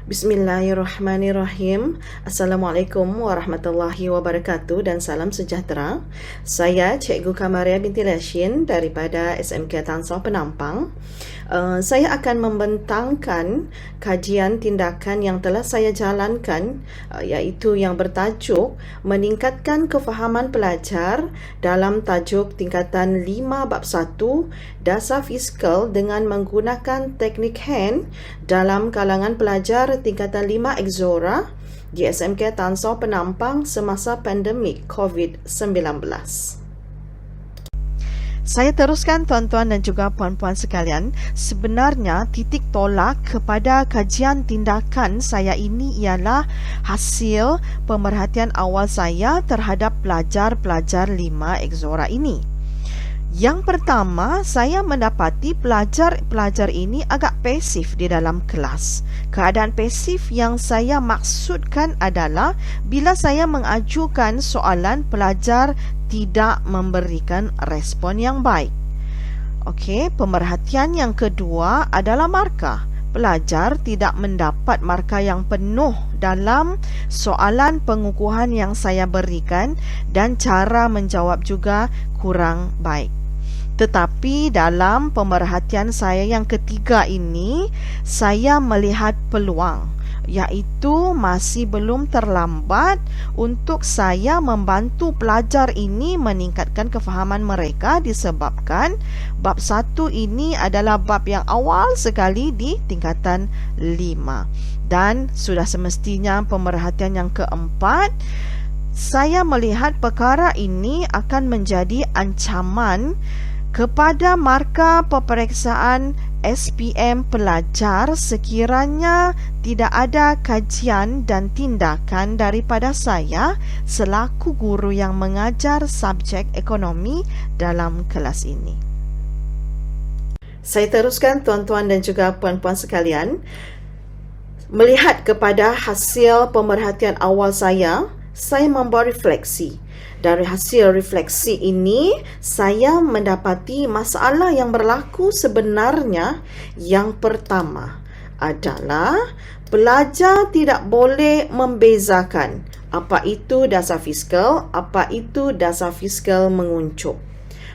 Bismillahirrahmanirrahim. Assalamualaikum warahmatullahi wabarakatuh dan salam sejahtera. Saya Cikgu Kamaria binti Lashin daripada SMK Tan Sao Penampang. Saya akan membentangkan kajian tindakan yang telah saya jalankan, iaitu yang bertajuk meningkatkan kefahaman pelajar dalam tajuk tingkatan 5 bab 1 dasar fiskal dengan menggunakan teknik hand dalam kalangan pelajar tingkatan 5 Exora di SMK Tan Sao Penampang semasa pandemik COVID-19. Saya teruskan tuan-tuan dan juga puan-puan sekalian. Sebenarnya titik tolak kepada kajian tindakan saya ini ialah hasil pemerhatian awal saya terhadap pelajar-pelajar 5 Exora ini. Yang pertama, saya mendapati pelajar-pelajar ini agak pasif di dalam kelas. Keadaan pasif yang saya maksudkan adalah bila saya mengajukan soalan, pelajar tidak memberikan respon yang baik. Okey, pemerhatian yang kedua adalah markah. Pelajar tidak mendapat markah yang penuh dalam soalan pengukuhan yang saya berikan dan cara menjawab juga kurang baik. Tetapi dalam pemerhatian saya yang ketiga ini, saya melihat peluang, iaitu masih belum terlambat untuk saya membantu pelajar ini meningkatkan kefahaman mereka disebabkan bab 1 ini adalah bab yang awal sekali di tingkatan 5. Dan sudah semestinya pemerhatian yang keempat, saya melihat perkara ini akan menjadi ancaman kepada markah peperiksaan SPM pelajar sekiranya tidak ada kajian dan tindakan daripada saya selaku guru yang mengajar subjek ekonomi dalam kelas ini. Saya teruskan tuan-tuan dan juga puan-puan sekalian. Melihat kepada hasil pemerhatian awal saya membuat refleksi. Dari hasil refleksi ini, saya mendapati masalah yang berlaku sebenarnya yang pertama adalah pelajar tidak boleh membezakan apa itu dasar fiskal, apa itu dasar fiskal menguncup.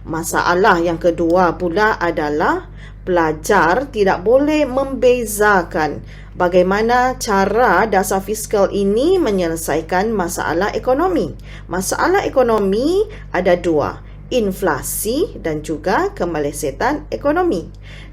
Masalah yang kedua pula adalah pelajar tidak boleh membezakan bagaimana cara dasar fiskal ini menyelesaikan masalah ekonomi. Masalah ekonomi ada dua, inflasi dan juga kemelesetan ekonomi.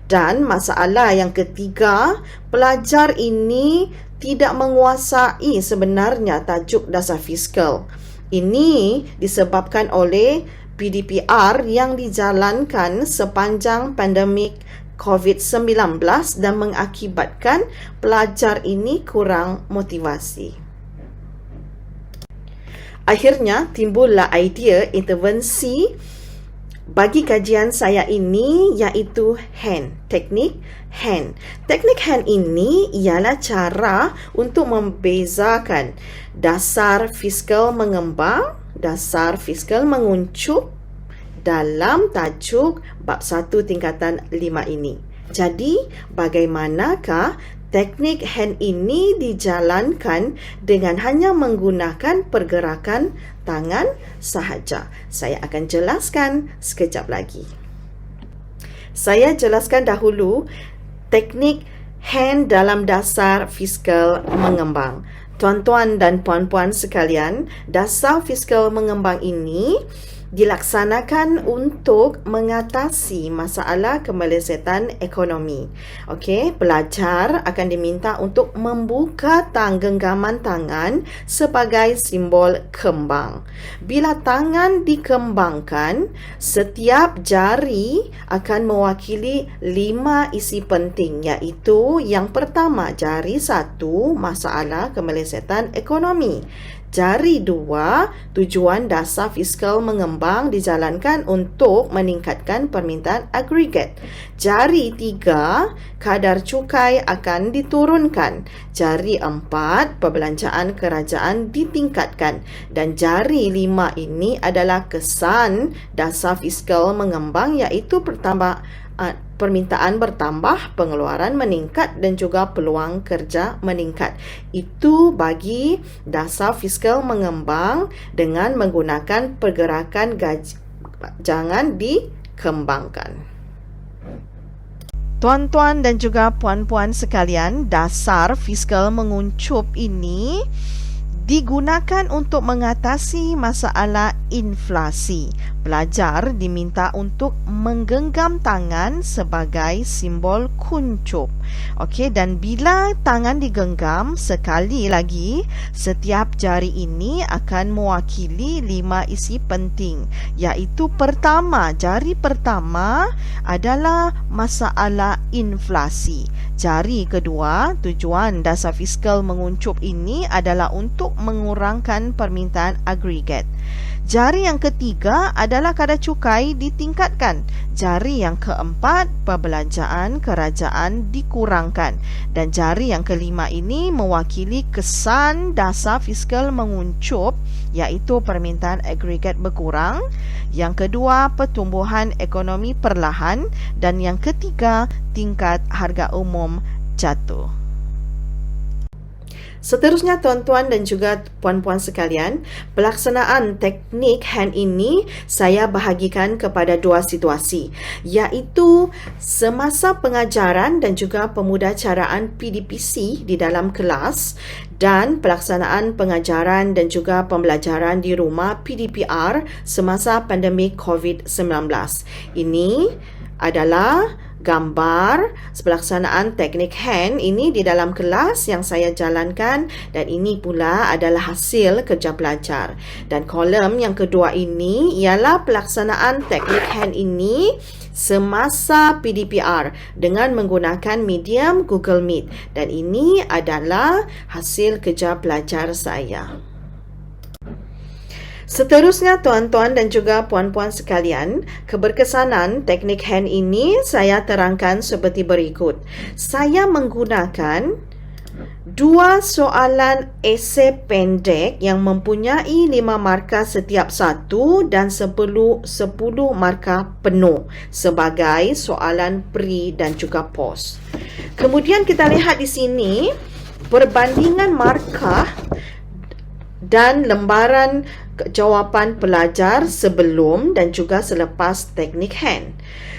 Dan masalah yang ketiga, pelajar ini tidak menguasai sebenarnya tajuk dasar fiskal. Ini disebabkan oleh PDPR yang dijalankan sepanjang pandemik COVID-19 dan mengakibatkan pelajar ini kurang motivasi. Akhirnya timbullah idea intervensi bagi kajian saya ini, iaitu teknik hand. Teknik hand ini ialah cara untuk membezakan dasar fiskal mengembang, dasar fiskal menguncup dalam tajuk bab 1 tingkatan 5 ini. Jadi, bagaimanakah teknik hand ini dijalankan dengan hanya menggunakan pergerakan tangan sahaja? Saya akan jelaskan sekejap lagi. Saya jelaskan dahulu teknik hand dalam dasar fiskal mengembang. Tuan-tuan dan puan-puan sekalian, dasar fiskal mengembang ini dilaksanakan untuk mengatasi masalah kemelesetan ekonomi. Okey, pelajar akan diminta untuk membuka genggaman tangan sebagai simbol kembang. Bila tangan dikembangkan, setiap jari akan mewakili 5 isi penting, iaitu yang pertama, jari 1, masalah kemelesetan ekonomi. Jari 2, tujuan dasar fiskal mengembang dijalankan untuk meningkatkan permintaan agregat. Jari 3, kadar cukai akan diturunkan. Jari 4, perbelanjaan kerajaan ditingkatkan. Dan jari 5 ini adalah kesan dasar fiskal mengembang, iaitu permintaan bertambah, pengeluaran meningkat dan juga peluang kerja meningkat. Itu bagi dasar fiskal mengembang dengan menggunakan pergerakan gaji. Jangan dikembangkan. Tuan-tuan dan juga puan-puan sekalian, dasar fiskal menguncup ini digunakan untuk mengatasi masalah inflasi. Pelajar diminta untuk menggenggam tangan sebagai simbol kuncup. Okey, dan bila tangan digenggam, sekali lagi, setiap jari ini akan mewakili 5 isi penting, iaitu pertama, jari pertama adalah masalah inflasi. Jari kedua, tujuan dasar fiskal menguncup ini adalah untuk mengurangkan permintaan agregat. Jari yang ketiga adalah kadar cukai ditingkatkan. Jari yang keempat, perbelanjaan kerajaan dikurangkan. Dan jari yang kelima ini mewakili kesan dasar fiskal menguncup, iaitu permintaan agregat berkurang. Yang kedua, pertumbuhan ekonomi perlahan. Dan yang ketiga, tingkat harga umum jatuh. Seterusnya, tuan-tuan dan juga puan-puan sekalian, pelaksanaan teknik hand ini saya bahagikan kepada 2 situasi, iaitu semasa pengajaran dan juga pemudacaraan PDPC di dalam kelas, dan pelaksanaan pengajaran dan juga pembelajaran di rumah PDPR semasa pandemik COVID-19. Ini adalah gambar pelaksanaan teknik hand ini di dalam kelas yang saya jalankan, dan ini pula adalah hasil kerja pelajar. Dan kolom yang kedua ini ialah pelaksanaan teknik hand ini semasa PDPR dengan menggunakan medium Google Meet, dan ini adalah hasil kerja pelajar saya. Seterusnya, tuan-tuan dan juga puan-puan sekalian, keberkesanan teknik hand ini saya terangkan seperti berikut. Saya menggunakan 2 soalan esei pendek yang mempunyai 5 markah setiap satu dan 10 markah penuh sebagai soalan pre dan juga post. Kemudian kita lihat di sini perbandingan markah dan lembaran jawapan pelajar sebelum dan juga selepas teknik hand.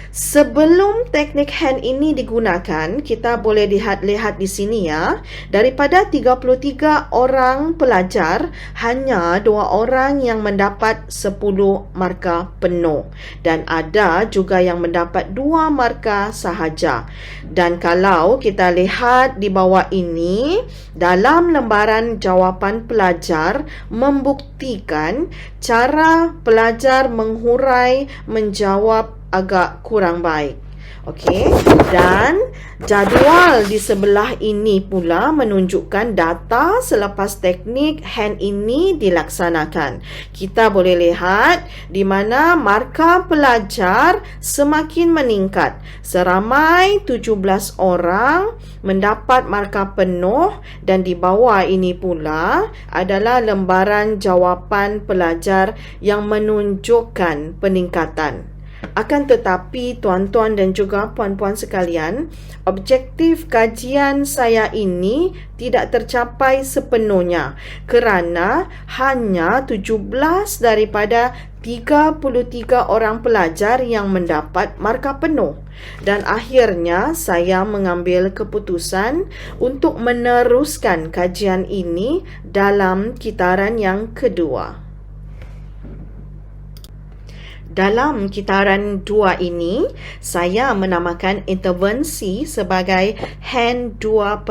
Sebelum teknik hand ini digunakan, kita boleh lihat di sini ya, daripada 33 orang pelajar, hanya 2 orang yang mendapat 10 markah penuh, dan ada juga yang mendapat 2 markah sahaja. Dan kalau kita lihat di bawah ini, dalam lembaran jawapan pelajar membuktikan cara pelajar menghurai menjawab agak kurang baik. Okey, dan jadual di sebelah ini pula menunjukkan data selepas teknik hand ini dilaksanakan. Kita boleh lihat di mana markah pelajar semakin meningkat. Seramai 17 orang mendapat markah penuh, dan di bawah ini pula adalah lembaran jawapan pelajar yang menunjukkan peningkatan. Akan tetapi, tuan-tuan dan juga puan-puan sekalian, objektif kajian saya ini tidak tercapai sepenuhnya kerana hanya 17 daripada 33 orang pelajar yang mendapat markah penuh. Dan akhirnya saya mengambil keputusan untuk meneruskan kajian ini dalam kitaran yang kedua. Dalam kitaran 2 ini, saya menamakan intervensi sebagai hand 2.0.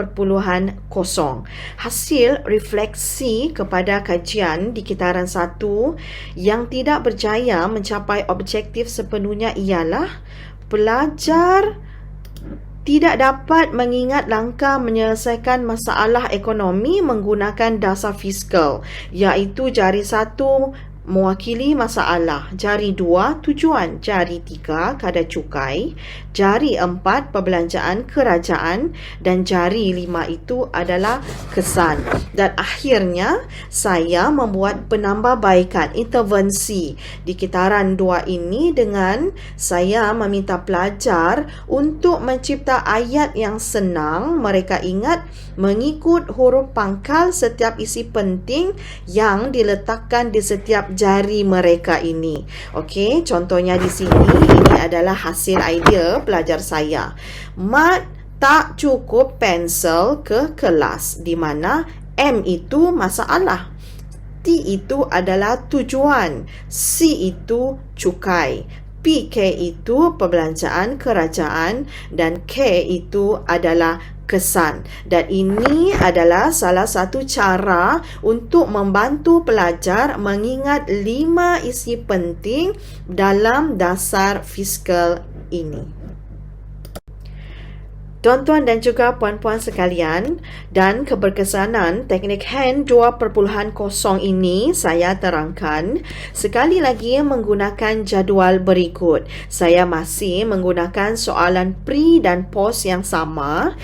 Hasil refleksi kepada kajian di kitaran 1 yang tidak berjaya mencapai objektif sepenuhnya ialah pelajar tidak dapat mengingat langkah menyelesaikan masalah ekonomi menggunakan dasar fiskal, iaitu jari 1 mewakili masalah. Jari 2 tujuan. Jari 3 kadar cukai. Jari 4 perbelanjaan kerajaan. Dan jari 5 itu adalah kesan. Dan akhirnya saya membuat penambahbaikan, intervensi di kitaran 2 ini dengan saya meminta pelajar untuk mencipta ayat yang senang. Mereka ingat mengikut huruf pangkal setiap isi penting yang diletakkan di setiap jari mereka ini. Okey, contohnya di sini ini adalah hasil idea pelajar saya. Mat tak cukup pensel ke kelas, di mana M itu masalah, T itu adalah tujuan, C itu cukai, PK itu perbelanjaan kerajaan dan K itu adalah kesan. Dan ini adalah salah satu cara untuk membantu pelajar mengingat 5 isi penting dalam dasar fiskal ini. Tuan-tuan dan juga puan-puan sekalian, dan keberkesanan teknik hand 2.0 ini saya terangkan sekali lagi menggunakan jadual berikut. Saya masih menggunakan soalan pre dan post yang sama.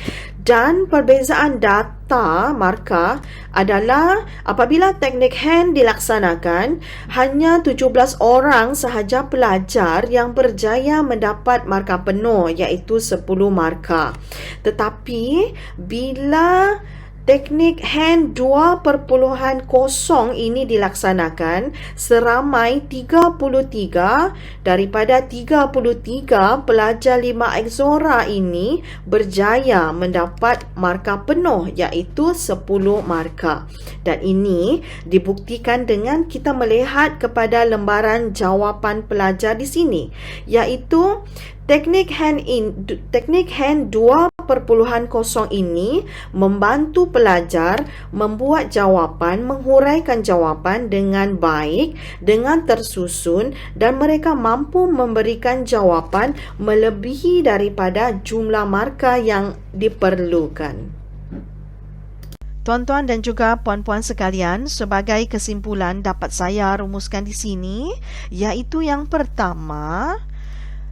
Dan perbezaan data markah adalah apabila teknik hand dilaksanakan, hanya 17 orang sahaja pelajar yang berjaya mendapat markah penuh, iaitu 10 markah. Tetapi bila teknik hand 2.0 ini dilaksanakan, seramai 33 daripada 33 pelajar 5 Exora ini berjaya mendapat markah penuh, iaitu 10 markah. Dan ini dibuktikan dengan kita melihat kepada lembaran jawapan pelajar di sini, iaitu teknik hand 2.0 ini membantu pelajar membuat jawapan, menghuraikan jawapan dengan baik, dengan tersusun, dan mereka mampu memberikan jawapan melebihi daripada jumlah markah yang diperlukan. Tuan-tuan dan juga puan-puan sekalian, sebagai kesimpulan dapat saya rumuskan di sini, iaitu yang pertama,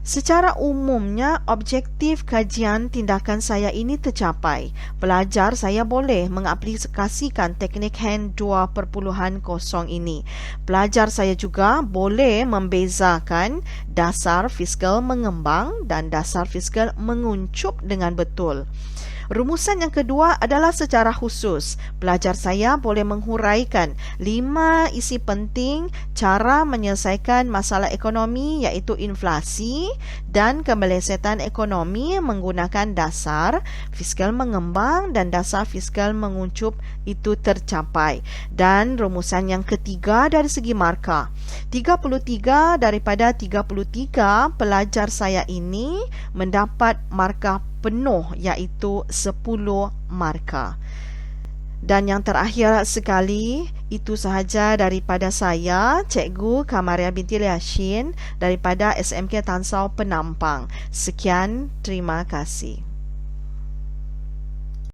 secara umumnya, objektif kajian tindakan saya ini tercapai. Pelajar saya boleh mengaplikasikan teknik hand 2.0 ini. Pelajar saya juga boleh membezakan dasar fiskal mengembang dan dasar fiskal menguncup dengan betul. Rumusan yang kedua adalah secara khusus. Pelajar saya boleh menghuraikan 5 isi penting cara menyelesaikan masalah ekonomi, iaitu inflasi dan kemelesetan ekonomi menggunakan dasar fiskal mengembang dan dasar fiskal menguncup itu tercapai. Dan rumusan yang ketiga dari segi markah, 33 daripada 33 pelajar saya ini mendapat markah penuh, iaitu 10 markah. Dan yang terakhir sekali, itu sahaja daripada saya, Cikgu Kamaria binti Yashin daripada SMK Tansau Penampang. Sekian, terima kasih.